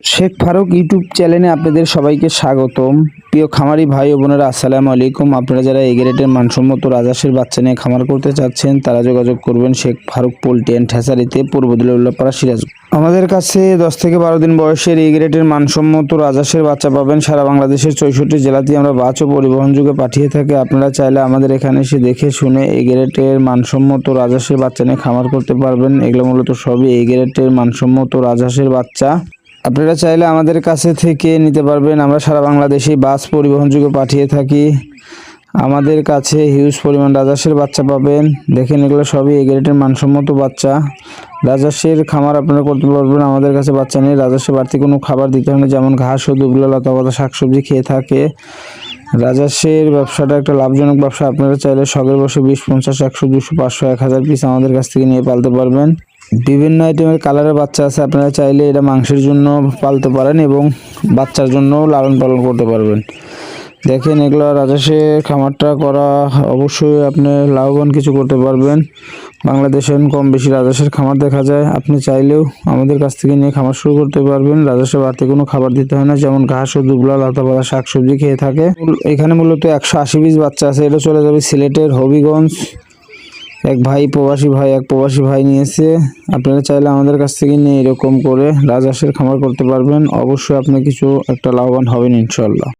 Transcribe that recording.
Sheikh Faruk YouTube চ্যানেলে আপনাদের সবাইকে স্বাগতম। প্রিয় খামারি ভাই ও বোনেরা, আসসালামু আলাইকুম। আপনারা যারা এই গ্রেডের মানসম্মত রাজহাঁসের বাচ্চা নিয়ে খামার করতে চাচ্ছেন তারা যোগাযোগ করবেন শেখ ফারুক পোল্ট্রি অ্যান্ড হ্যাচারিতে, পূর্ব উল্লাপাড়া, সিরাজ। আমাদের কাছে 10 থেকে 12 দিন বয়সের এই গ্রেডের মানসম্মত রাজহাঁসের বাচ্চা পাবেন। সারা বাংলাদেশের 64 জেলাতেই আমরা বাচ্চ ও পরিবহন যুগে পাঠিয়ে থাকি। আপনারা চাইলে আমাদের এখানে এসে দেখে শুনে এই গ্রেডের মানসম্মত রাজহাঁসের বাচ্চা নিয়ে খামার করতে পারবেন। এগুলো মূলত সবই এই গ্রেডের মানসম্মত রাজহাঁসের বাচ্চা। আপনারা চাইলে আমাদের কাছে থেকে নিতে পারবেন। আমরা সারা বাংলাদেশে বাস পরিবহন যুগে পাঠিয়ে থাকি। আমাদের কাছে হিউজ পরিমাণ রাজহাঁসের বাচ্চা পাবেন। দেখেন, এগুলো সবই এই গ্রেডের মানসম্মত বাচ্চা। রাজহাঁসের খামার আপনারা করতে পারবেন। আমাদের কাছে বাচ্চা নিয়ে রাজহাঁসের বাড়তি কোনো খাবার দিতে হয় না, যেমন ঘাস ও দুবলা লতাপাতা শাকসবজি খেয়ে থাকে। রাজহাঁসের ব্যবসাটা একটা লাভজনক ব্যবসা। আপনারা চাইলে শখের বসে 20, 50, 100, 200, 500, 1000 পিস আমাদের কাছ থেকে নিয়ে পালতে পারবেন। বিভিন্ন আইটেমের কালারের বাচ্চা আছে। আপনারা চাইলে এটা মাংসের জন্য পালতে পারেন এবং বাচ্চার জন্য লালন পালন করতে পারবেন। দেখেন, এগুলো রাজহাঁসের খামারটা করা অবশ্যই আপনি লাভবান কিছু করতে পারবেন। বাংলাদেশে কম বেশি রাজহাঁসের খামার দেখা যায়। আপনি চাইলেও আমাদের কাছ থেকে নিয়ে খামার শুরু করতে পারবেন। রাজহাঁসের বাড়তি কোনো খাবার দিতে হয় না, যেমন ঘাস ও দুবলা লতাপাতা শাকসবজি খেয়ে থাকে। এখানে মূলত 180 পিস বাচ্চা আছে। এটা চলে যাবে সিলেটের হবিগঞ্জ। এক প্রবাসী ভাই নিয়েছে। আপনারা চাইলে আমাদের কাছ থেকে নিয়ে এরকম করে রাজহাঁসের খামার করতে পারবেন। অবশ্যই আপনি কিছু একটা লাভবান হবেন ইনশাল্লাহ।